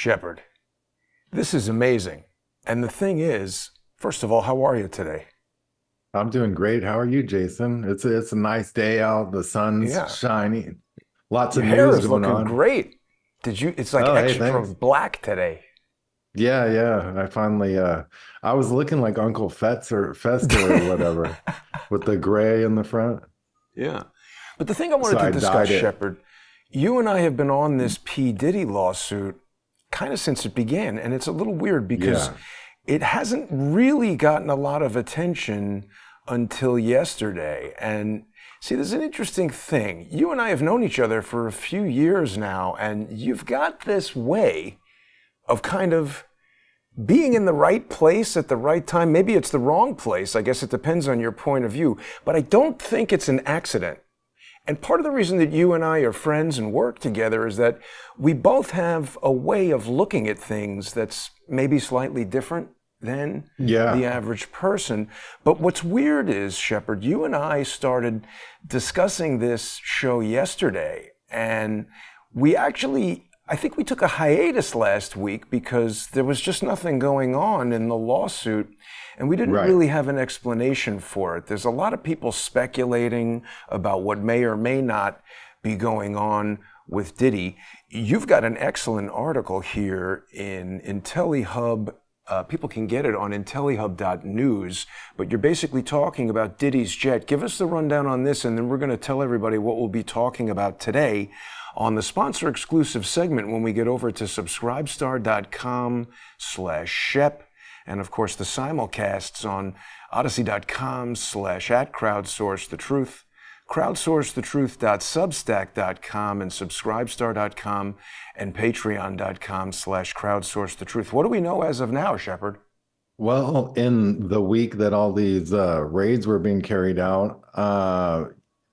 Shepard, this is amazing. And the thing is, first of all, how are you today? I'm doing great. How are you, Jason? It's a nice day out. The sun's Yeah, shining. Lots your of hair news is going looking on. great. It's like Oh, hey, extra thanks. black today. Yeah, yeah. I finally I was looking like Uncle Fester or whatever with the gray in the front. Yeah. But the thing I So wanted to I discuss, dyed it. Shepard, you and I have been on this P. Diddy lawsuit kind of since it began. And it's a little weird because Yeah. it hasn't really gotten a lot of attention until yesterday. And see, there's an interesting thing. You and I have known each other for a few years now, and you've got this way of kind of being in the right place at the right time. Maybe it's the wrong place. I guess it depends on your point of view. But I don't think it's an accident. And part of the reason that you and I are friends and work together is that we both have a way of looking at things that's maybe slightly different than the Yeah. average person. But what's weird is, Shepard, you and I started discussing this show yesterday, and we actually, I think we took a hiatus last week because there was just nothing going on in the lawsuit, and we didn't Right. really have an explanation for it. There's a lot of people speculating about what may or may not be going on with Diddy. You've got an excellent article here in IntelliHub. People can get it on intellihub.news, but you're basically talking about Diddy's jet. Give us the rundown on this, and then we're going to tell everybody what we'll be talking about today on the sponsor exclusive segment when we get over to subscribestar.com/shep. And of course, the simulcasts on odyssey.com/at crowdsource the truth, crowdsourcethetruth.substack.com, and subscribestar.com and patreon.com/crowdsource the truth. What do we know as of now, Shepard? Well, in the week that all these raids were being carried out,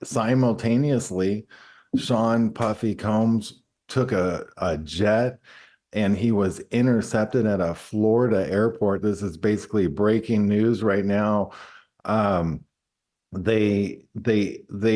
simultaneously, Sean Puffy Combs took a jet and he was intercepted at a Florida airport. This is basically breaking news right now. Um, they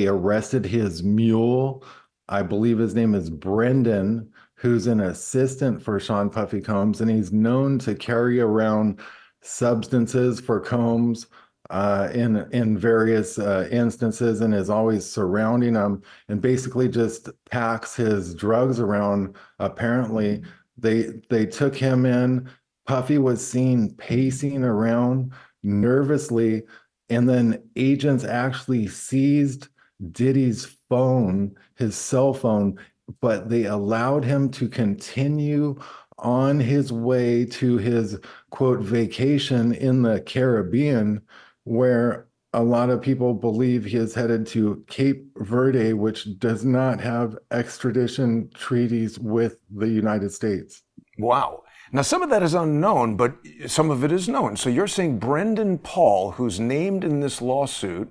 arrested his mule. I believe his name is Brendan, who's an assistant for Sean Puffy Combs, and he's known to carry around substances for Combs in various instances, and is always surrounding him, and basically just packs his drugs around. Apparently, they took him in. Puffy was seen pacing around nervously, and then agents actually seized Diddy's phone, his cell phone, but they allowed him to continue on his way to his quote vacation in the Caribbean, where a lot of people believe he is headed to Cape Verde, which does not have extradition treaties with the United States. Wow. Now, some of that is unknown, but some of it is known. So you're saying Brendan Paul, who's named in this lawsuit,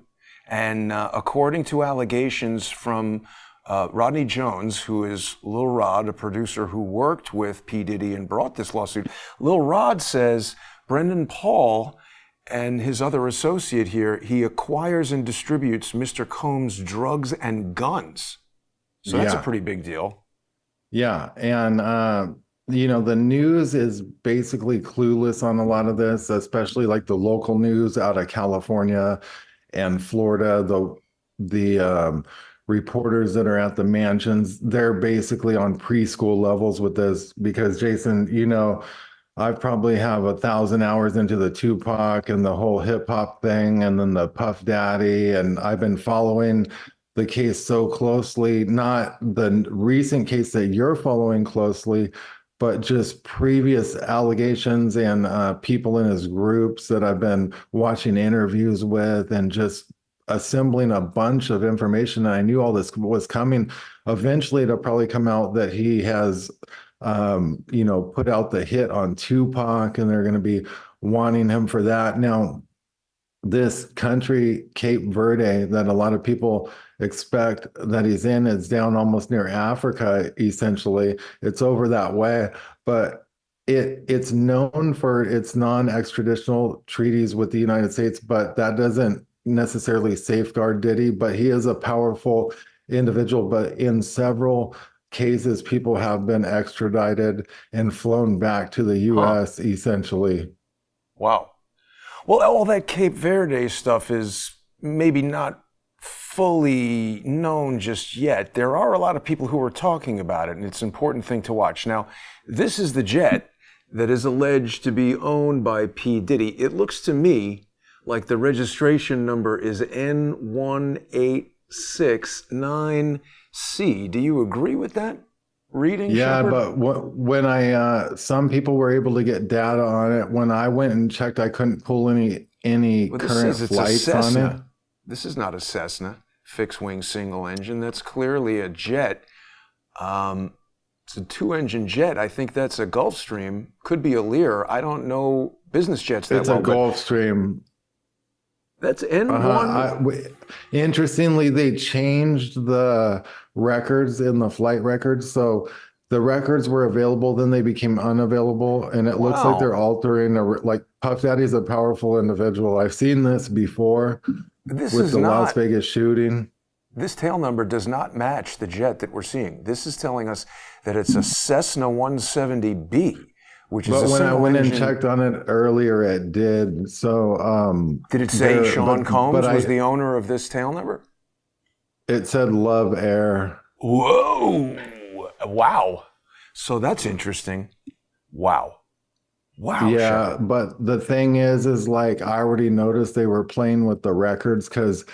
and according to allegations from Rodney Jones, who is Lil Rod, a producer who worked with P. Diddy and brought this lawsuit, Lil Rod says Brendan Paul and his other associate here, he acquires and distributes Mr. Combs' drugs and guns. So that's a Yeah. pretty big deal. Yeah, and the news is basically clueless on a lot of this, especially like the local news out of California and Florida. The reporters that are at the mansions, they're basically on preschool levels with this because Jason, I probably have 1,000 hours into the Tupac and the whole hip hop thing, and then the Puff Daddy, and I've been following the case so closely, not the recent case that you're following closely, but just previous allegations and people in his groups that I've been watching interviews with and just assembling a bunch of information. And I knew all this was coming. Eventually, it'll probably come out that he has, put out the hit on Tupac, and they're going to be wanting him for that. Now, this country, Cape Verde, that a lot of people expect that he's in, is down almost near Africa, essentially. It's over that way, but it's known for its non-extraditional treaties with the United States, but that doesn't necessarily safeguard Diddy, but he is a powerful individual. But in several cases, people have been extradited and flown back to the Huh. US essentially. Wow. Well, all that Cape Verde stuff is maybe not fully known just yet. There are a lot of people who are talking about it, and it's an important thing to watch. Now, this is the jet that is alleged to be owned by P. Diddy. It looks to me like the registration number is N1869C. Do you agree with that reading, Yeah, Shepard? but when some people were able to get data on it. When I went and checked, I couldn't pull any Well, this current says it's a flights on it. Cessna. This is not a Cessna, fixed-wing single engine. That's clearly a jet. It's a two-engine jet. I think that's a Gulfstream. Could be a Lear. I don't know business jets that It's well. a Gulfstream. That's N1. Interestingly, they changed the records in the flight records. So the records were available, then they became unavailable. And it looks like they're altering, like Puff Daddy's a powerful individual. I've seen this before with the Las Vegas shooting. This tail number does not match the jet that we're seeing. This is telling us that it's a Cessna 170B, which is a But when I went and engine. checked on it earlier, it did. So Did it say Sean Combs was the owner of this tail number? It said Love Air. Whoa! Wow. So that's interesting. Wow. Wow. Yeah, Shepard. but the thing is like I already noticed they were playing with the records because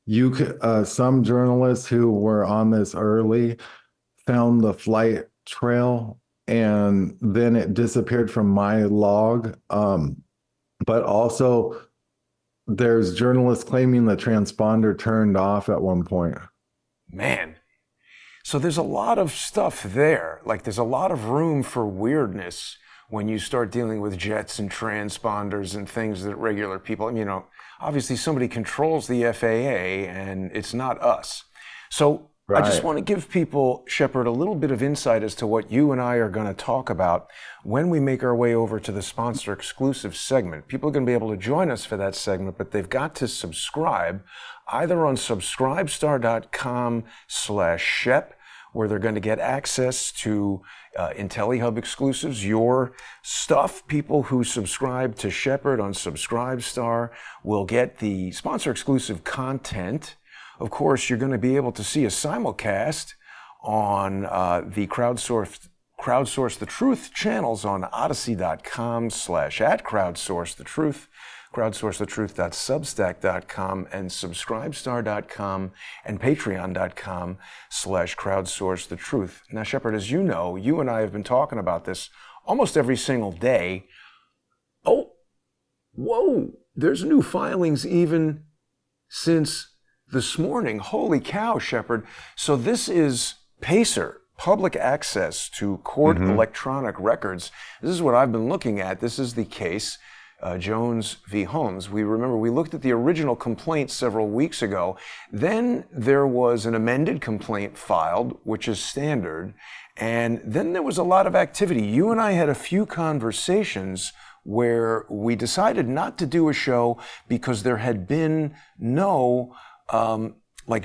you could some journalists who were on this early found the flight trail and then it disappeared from my log. But also there's journalists claiming the transponder turned off at one point. Man. So there's a lot of stuff there. Like there's a lot of room for weirdness when you start dealing with jets and transponders and things that regular people, obviously somebody controls the FAA and it's not us. So I just want to give people, Shepard, a little bit of insight as to what you and I are going to talk about when we make our way over to the sponsor exclusive segment. People are going to be able to join us for that segment, but they've got to subscribe either on subscribestar.com/Shep, where they're going to get access to IntelliHub exclusives, your stuff. People who subscribe to Shepard on Subscribestar will get the sponsor exclusive content. Of course, you're going to be able to see a simulcast on the Crowdsource the Truth channels on odyssey.com/@crowdsourcethetruth, crowdsourcethetruth.substack.com, and subscribestar.com and patreon.com/crowdsourcethetruth. Now, Shepard, as you know, you and I have been talking about this almost every single day. Oh, whoa, there's new filings even since this morning. Holy cow, Shepard. So this is PACER, public access to court electronic records. This is what I've been looking at. This is the case, Jones v. Holmes. We looked at the original complaint several weeks ago. Then there was an amended complaint filed, which is standard. And then there was a lot of activity. You and I had a few conversations where we decided not to do a show because there had been no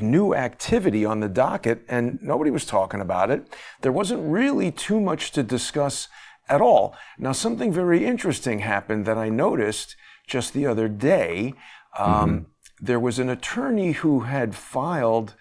new activity on the docket and nobody was talking about it. There wasn't really too much to discuss at all. Now, something very interesting happened that I noticed just the other day. There was an attorney who had filed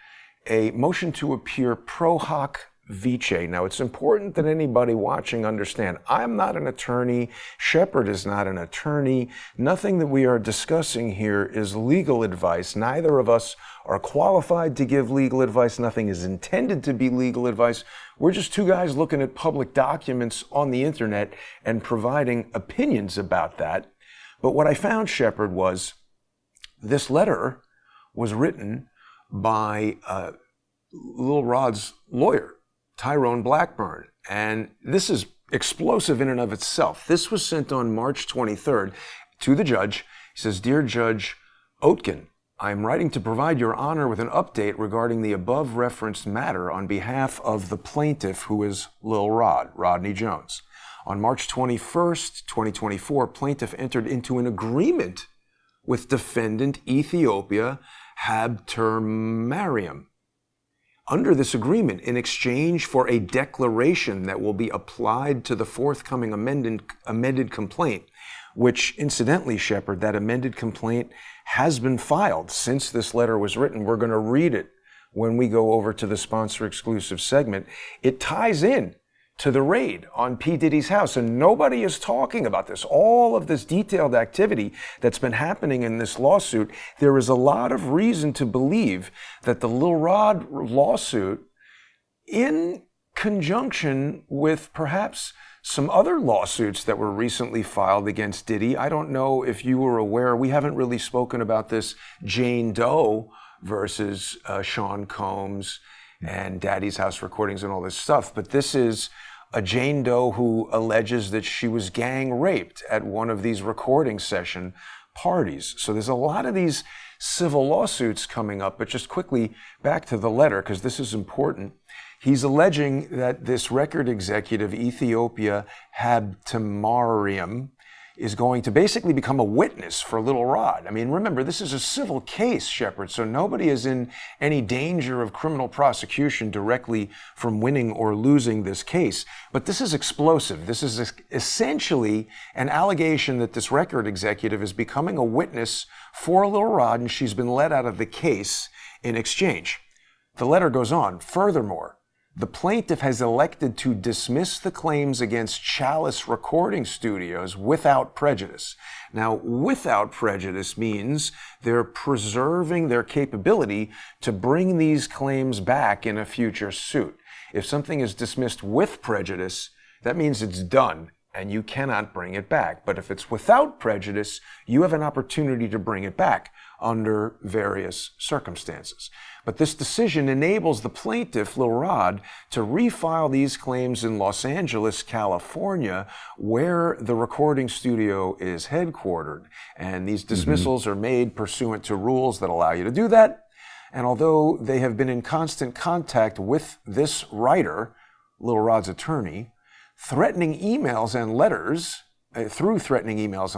a motion to appear pro hoc vice. Now, it's important that anybody watching understand, I'm not an attorney. Shepard is not an attorney. Nothing that we are discussing here is legal advice. Neither of us are qualified to give legal advice. Nothing is intended to be legal advice. We're just two guys looking at public documents on the internet and providing opinions about that. But what I found, Shepard, was this letter was written by Lil Rod's lawyer, Tyrone Blackburn. And this is explosive in and of itself. This was sent on March 23rd to the judge. He says, "Dear Judge Oetken, I am writing to provide your honor with an update regarding the above referenced matter on behalf of the plaintiff, who is Lil Rod, Rodney Jones. On March 21st, 2024, plaintiff entered into an agreement with defendant Ethiopia Habtermariam under this agreement in exchange for a declaration that will be applied to the forthcoming amended complaint, which incidentally, Shepard, that amended complaint has been filed since this letter was written. We're going to read it when we go over to the sponsor exclusive segment. It ties in to the raid on P. Diddy's house, and nobody is talking about this. All of this detailed activity that's been happening in this lawsuit, there is a lot of reason to believe that the Lil Rod lawsuit, in conjunction with perhaps some other lawsuits that were recently filed against Diddy. I don't know if you were aware, we haven't really spoken about this Jane Doe versus Sean Combs and Daddy's House recordings and all this stuff, but this is a Jane Doe who alleges that she was gang raped at one of these recording session parties. So there's a lot of these civil lawsuits coming up, but just quickly back to the letter, because this is important. He's alleging that this record executive, Ethiopia Habtemariam, is going to basically become a witness for Lil Rod. I mean, remember, this is a civil case, Shepard, so nobody is in any danger of criminal prosecution directly from winning or losing this case. But this is explosive. This is essentially an allegation that this record executive is becoming a witness for Lil Rod, and she's been let out of the case in exchange. The letter goes on. Furthermore, the plaintiff has elected to dismiss the claims against Chalice Recording Studios without prejudice. Now, without prejudice means they're preserving their capability to bring these claims back in a future suit. If something is dismissed with prejudice, that means it's done and you cannot bring it back. But if it's without prejudice, you have an opportunity to bring it back under various circumstances. But this decision enables the plaintiff, Lil Rod, to refile these claims in Los Angeles, California, where the recording studio is headquartered. And these dismissals are made pursuant to rules that allow you to do that. And although they have been in constant contact with this writer, Lil Rod's attorney, through threatening emails and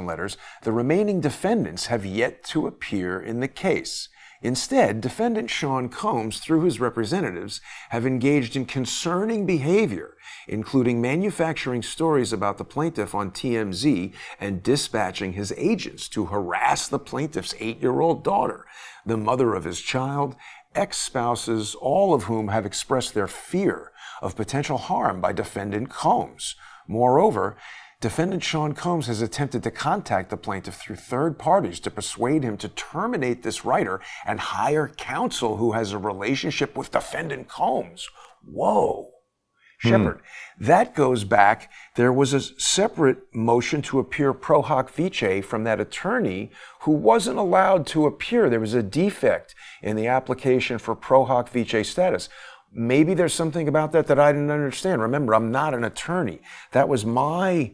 letters, the remaining defendants have yet to appear in the case. Instead, defendant Sean Combs, through his representatives, have engaged in concerning behavior, including manufacturing stories about the plaintiff on TMZ and dispatching his agents to harass the plaintiff's 8-year-old daughter, the mother of his child, ex-spouses, all of whom have expressed their fear of potential harm by defendant Combs. Moreover, defendant Sean Combs has attempted to contact the plaintiff through third parties to persuade him to terminate this writer and hire counsel who has a relationship with defendant Combs. Whoa. Shepard, that goes back. There was a separate motion to appear pro hoc vice from that attorney who wasn't allowed to appear. There was a defect in the application for pro hoc vice status. Maybe there's something about that I didn't understand. Remember, I'm not an attorney. That was my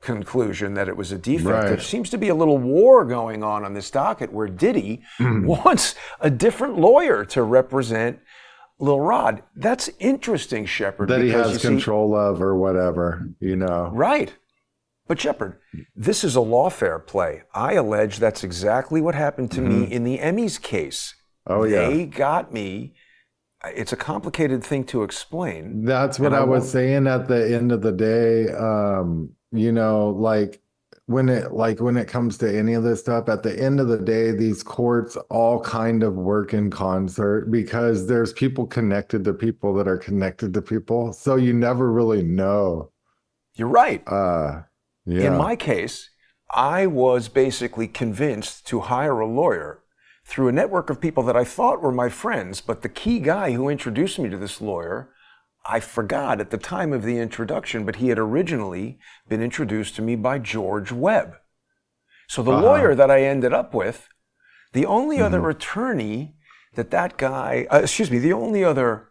conclusion, that it was a defect. Right. There seems to be a little war going on this docket where Diddy wants a different lawyer to represent Lil Rod. That's interesting, Shepard. That he has control of or whatever, you know. Right. But Shepard, this is a lawfare play. I allege that's exactly what happened to me in the Emmys case. Oh, yeah. They got me. It's a complicated thing to explain. That's what I was saying at the end of the day. You know, when it comes to any of this stuff, at the end of the day, these courts all kind of work in concert because there's people connected to people that are connected to people. So you never really know. You're right. Yeah. In my case, I was basically convinced to hire a lawyer through a network of people that I thought were my friends, but the key guy who introduced me to this lawyer, I forgot at the time of the introduction, but he had originally been introduced to me by George Webb. So the lawyer that I ended up with, the only other attorney that guy, the only other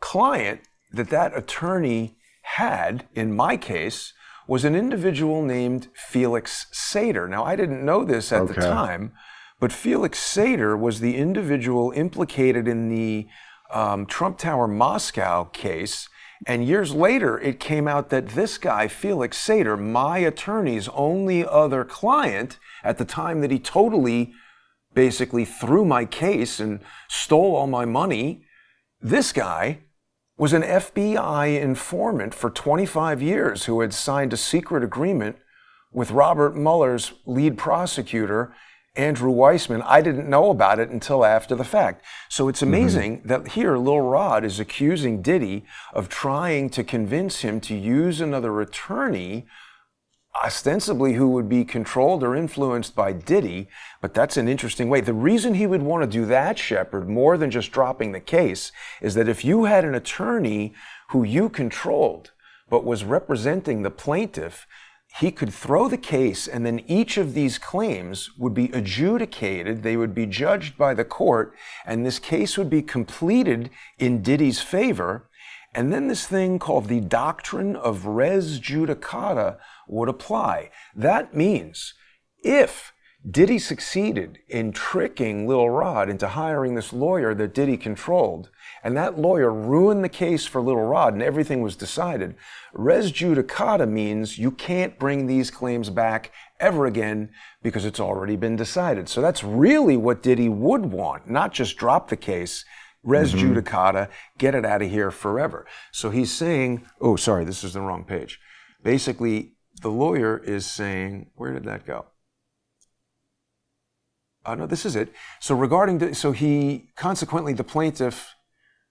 client that attorney had in my case was an individual named Felix Sater. Now, I didn't know this at the time, but Felix Sater was the individual implicated in the Trump Tower Moscow case. And years later, it came out that this guy, Felix Sater, my attorney's only other client at the time that he totally basically threw my case and stole all my money, This guy was an FBI informant for 25 years who had signed a secret agreement with Robert Mueller's lead prosecutor, Andrew Weissman. I didn't know about it until after the fact. So it's amazing that here Lil Rod is accusing Diddy of trying to convince him to use another attorney, ostensibly who would be controlled or influenced by Diddy. But that's an interesting way. The reason he would want to do that, Shepard, more than just dropping the case, is that if you had an attorney who you controlled but was representing the plaintiff, he could throw the case, and then each of these claims would be adjudicated. They would be judged by the court, and this case would be completed in Diddy's favor. And then this thing called the doctrine of res judicata would apply. That means if Diddy succeeded in tricking Lil Rod into hiring this lawyer that Diddy controlled, and that lawyer ruined the case for Lil Rod and everything was decided, res judicata means you can't bring these claims back ever again because it's already been decided. So that's really what Diddy would want, not just drop the case, res judicata, get it out of here forever. So he's saying, oh, sorry, this is the wrong page. Basically, the lawyer is saying, where did that go? No, this is it. So consequently, the plaintiff,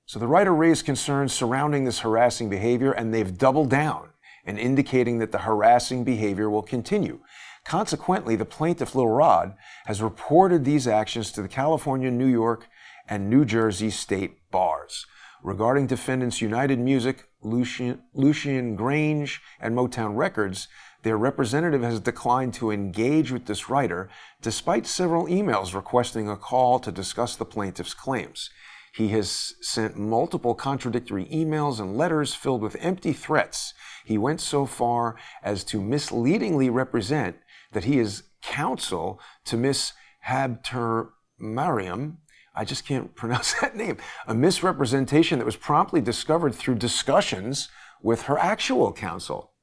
so the writer raised concerns surrounding this harassing behavior, and they've doubled down and indicating that the harassing behavior will continue. Consequently, the plaintiff, Lil Rod, has reported these actions to the California, New York, and New Jersey state bars. Regarding defendants United Music, Lucian Grange, and Motown Records, their representative has declined to engage with this writer, despite several emails requesting a call to discuss the plaintiff's claims. He has sent multiple contradictory emails and letters filled with empty threats. He went so far as to misleadingly represent that he is counsel to Miss Habter Mariam. I just can't pronounce that name. A misrepresentation that was promptly discovered through discussions with her actual counsel.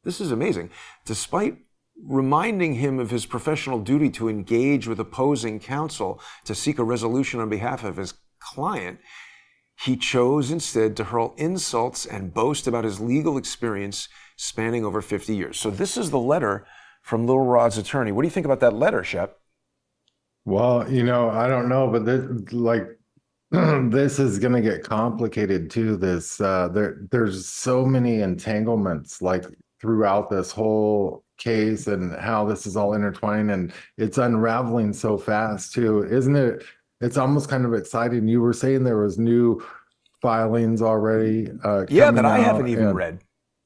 This is amazing. Despite reminding him of his professional duty to engage with opposing counsel to seek a resolution on behalf of his client, he chose instead to hurl insults and boast about his legal experience spanning over 50 years. So this is the letter from Lil Rod's attorney. What do you think about that letter, Shep? Well, I don't know, but this is going to get complicated too. There's so many entanglements throughout this whole case and how this is all intertwined, and it's unraveling so fast too, isn't it? It's almost kind of exciting. You were saying there was new filings already. That I haven't even read.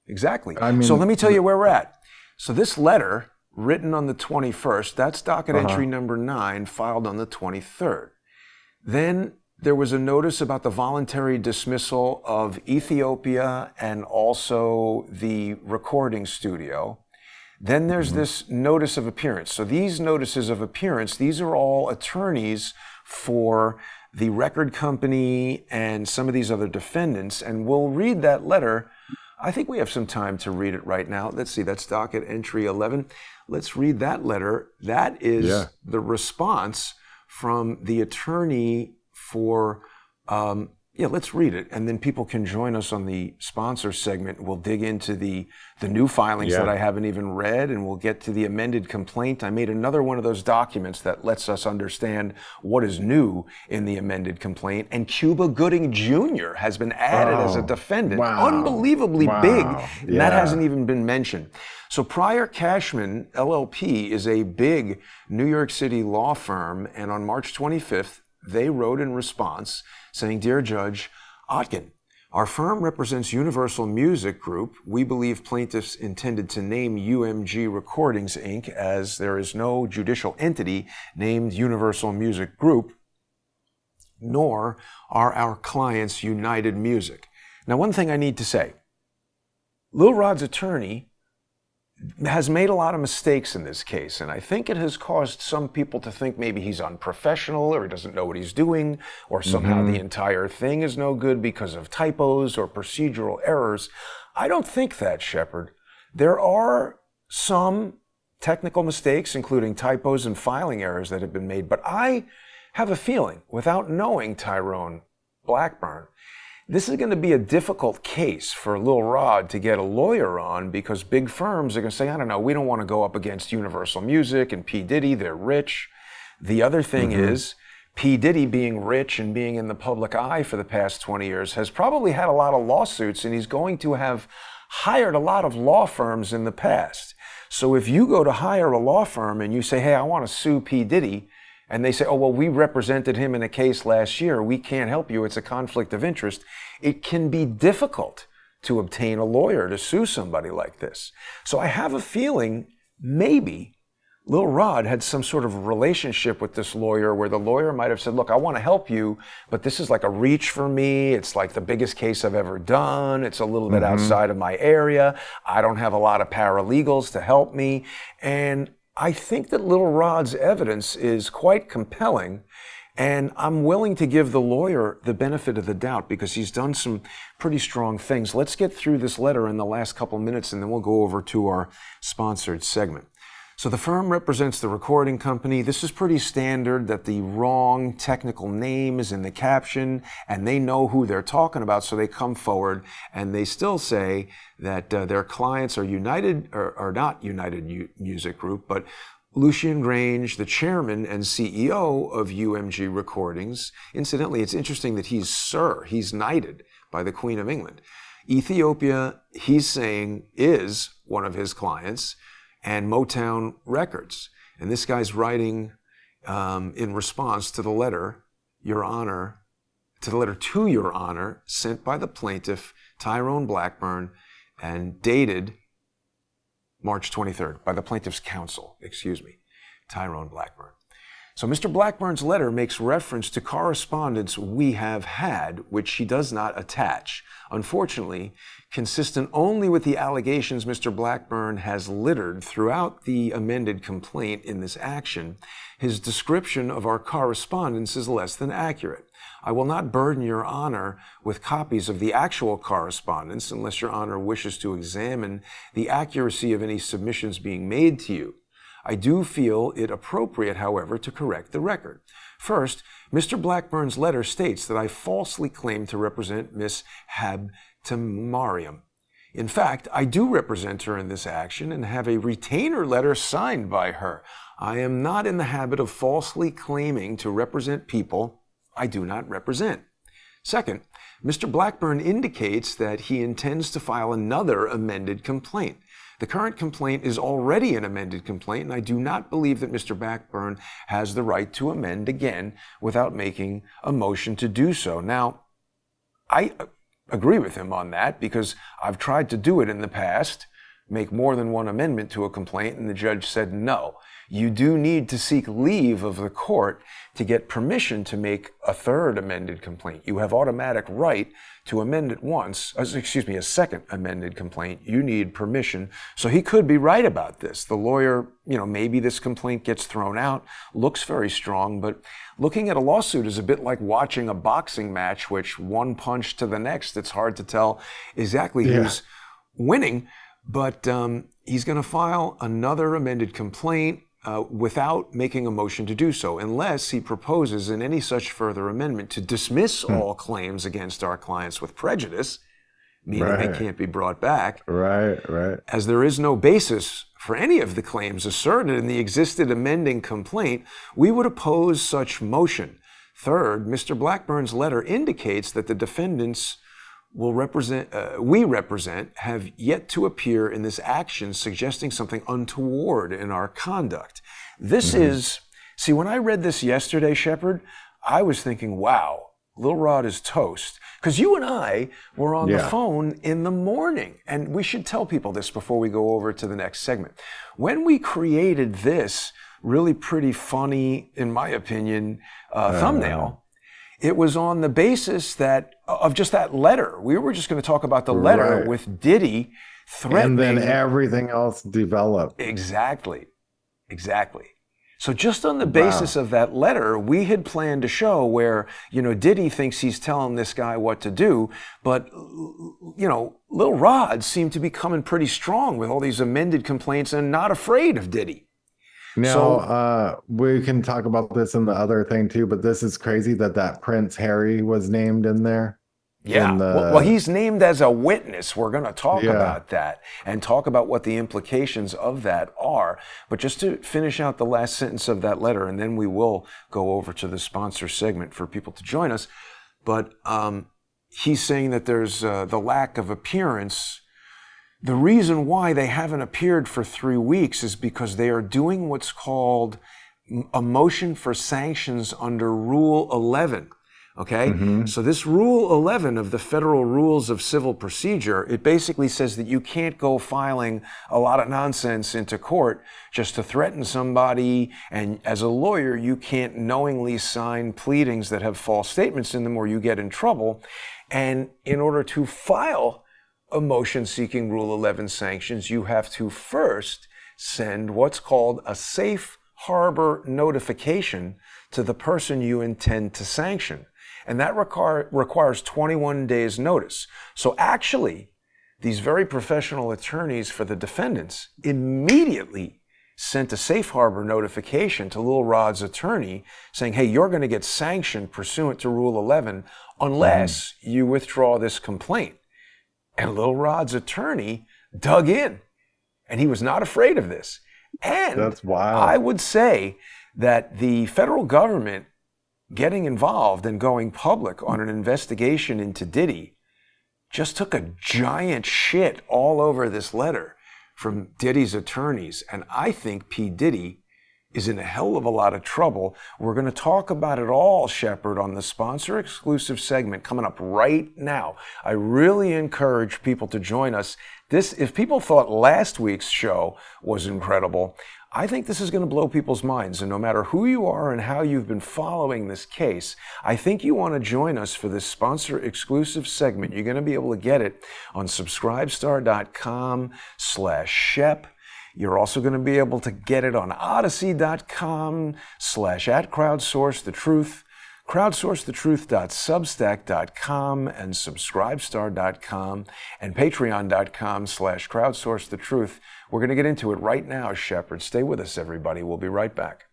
Exactly. So let me tell you where we're at. So this letter, written on the 21st, that's docket entry number 9, filed on the 23rd. Then there was a notice about the voluntary dismissal of Ethiopia and also the recording studio. Then there's this notice of appearance. So these notices of appearance, these are all attorneys for the record company and some of these other defendants. And we'll read that letter. I think we have some time to read it right now. Let's see, that's docket entry 11. Let's read that letter. That is the response from the attorney for, let's read it. And then people can join us on the sponsor segment. We'll dig into the new filings that I haven't even read, and we'll get to the amended complaint. I made another one of those documents that lets us understand what is new in the amended complaint. And Cuba Gooding Jr. has been added as a defendant. Wow. Unbelievably big. And that hasn't even been mentioned. So Pryor Cashman, LLP, is a big New York City law firm. And on March 25th, they wrote in response saying, "Dear Judge Otkin, our firm represents Universal Music Group. We believe plaintiffs intended to name UMG Recordings, Inc., as there is no judicial entity named Universal Music Group, nor are our clients United Music." Now, one thing I need to say, Lil Rod's attorney has made a lot of mistakes in this case, and I think it has caused some people to think maybe he's unprofessional or he doesn't know what he's doing, or somehow the entire thing is no good because of typos or procedural errors. I don't think that, Shepard. There are some technical mistakes, including typos and filing errors that have been made, but I have a feeling, without knowing Tyrone Blackburn. This is going to be a difficult case for Lil Rod to get a lawyer on because big firms are going to say, I don't know, we don't want to go up against Universal Music and PDiddy, they're rich. The other thing is, PDiddy being rich and being in the public eye for the past 20 years has probably had a lot of lawsuits, and he's going to have hired a lot of law firms in the past. So if you go to hire a law firm and you say, hey, I want to sue PDiddy, and they say, oh, well, we represented him in a case last year, we can't help you, it's a conflict of interest, it can be difficult to obtain a lawyer to sue somebody like this. So I have a feeling maybe Lil Rod had some sort of relationship with this lawyer where the lawyer might have said, look, I want to help you, but this is like a reach for me. It's like the biggest case I've ever done. It's a little bit outside of my area. I don't have a lot of paralegals to help me. And I think that Lil Rod's evidence is quite compelling, and I'm willing to give the lawyer the benefit of the doubt because he's done some pretty strong things. Let's get through this letter in the last couple minutes, and then we'll go over to our sponsored segment. So the firm represents the recording company. This is pretty standard that the wrong technical name is in the caption and they know who they're talking about, so they come forward and they still say that their clients are United, or not United Music Group, but Lucian Grange, the chairman and CEO of UMG Recordings. Incidentally, it's interesting that he's knighted by the Queen of England. Ethiopia, he's saying, is one of his clients, and Motown Records. And this guy's writing in response to the letter, Your Honor, to Your Honor, sent by the plaintiff, Tyrone Blackburn, and dated March 23rd, by the plaintiff's counsel, Tyrone Blackburn. So Mr. Blackburn's letter makes reference to correspondence we have had, which he does not attach. Unfortunately, consistent only with the allegations Mr. Blackburn has littered throughout the amended complaint in this action, his description of our correspondence is less than accurate. I will not burden Your Honor with copies of the actual correspondence unless Your Honor wishes to examine the accuracy of any submissions being made to you. I do feel it appropriate, however, to correct the record. First, Mr. Blackburn's letter states that I falsely claim to represent Miss Habtemariam. In fact, I do represent her in this action and have a retainer letter signed by her. I am not in the habit of falsely claiming to represent people I do not represent. Second, Mr. Blackburn indicates that he intends to file another amended complaint. The current complaint is already an amended complaint, and I do not believe that Mr. Blackburn has the right to amend again without making a motion to do so. Now, I agree with him on that because I've tried to do it in the past, make more than one amendment to a complaint, and the judge said no. You do need to seek leave of the court to get permission to make a third amended complaint. You have automatic right to amend it once, a second amended complaint. You need permission. So he could be right about this. The lawyer, maybe this complaint gets thrown out, looks very strong, but looking at a lawsuit is a bit like watching a boxing match, which one punch to the next, it's hard to tell exactly who's winning, but he's going to file another amended complaint without making a motion to do so, unless he proposes in any such further amendment to dismiss all claims against our clients with prejudice, meaning they can't be brought back. Right. As there is no basis for any of the claims asserted in the existed amending complaint, we would oppose such motion. Third, Mr. Blackburn's letter indicates that the defendants we represent have yet to appear in this action suggesting something untoward in our conduct. This is, when I read this yesterday, Shepard, I was thinking, wow, Lil Rod is toast. Because you and I were on the phone in the morning, and we should tell people this before we go over to the next segment. When we created this really pretty funny, in my opinion, thumbnail, it was on the basis of just that letter. We were just going to talk about the letter with Diddy threatening. And then everything else developed. Exactly. So just on the basis of that letter, we had planned a show where, Diddy thinks he's telling this guy what to do, but, Lil Rod seemed to be coming pretty strong with all these amended complaints and not afraid of Diddy. Now, So we can talk about this in the other thing too, but this is crazy that Prince Harry was named in there in yeah, well, the, he's named as a witness. We're going to talk yeah. about that and talk about what the implications of that are. But just to finish out the last sentence of that letter, and then we will go over to the sponsor segment for people to join us. But he's saying that there's the lack of appearance. The reason why they haven't appeared for 3 weeks is because they are doing what's called a motion for sanctions under Rule 11. Okay? Hmm. So this Rule 11 of the Federal Rules of Civil Procedure, it basically says that you can't go filing a lot of nonsense into court just to threaten somebody, and as a lawyer, you can't knowingly sign pleadings that have false statements in them or you get in trouble. And in order to file a motion seeking Rule 11 sanctions, you have to first send what's called a safe harbor notification to the person you intend to sanction. And that requires 21 days notice. So actually, these very professional attorneys for the defendants immediately sent a safe harbor notification to Lil Rod's attorney saying, hey, you're going to get sanctioned pursuant to Rule 11 unless you withdraw this complaint. And Lil Rod's attorney dug in, and he was not afraid of this. And That's wild. I would say that the federal government getting involved and going public on an investigation into Diddy just took a giant shit all over this letter from Diddy's attorneys. And I think PDiddy is in a hell of a lot of trouble. We're going to talk about it all, Shepard, on the sponsor exclusive segment coming up right now. I really encourage people to join us. If people thought last week's show was incredible, I think this is going to blow people's minds. And no matter who you are and how you've been following this case, I think you want to join us for this sponsor exclusive segment. You're going to be able to get it on subscribestar.com/Shep. You're also going to be able to get it on odyssey.com/@crowdsourcethetruth, crowdsourcethetruth.substack.com, and subscribestar.com, and patreon.com/crowdsourcethetruth. We're going to get into it right now, Shepard. Stay with us, everybody. We'll be right back.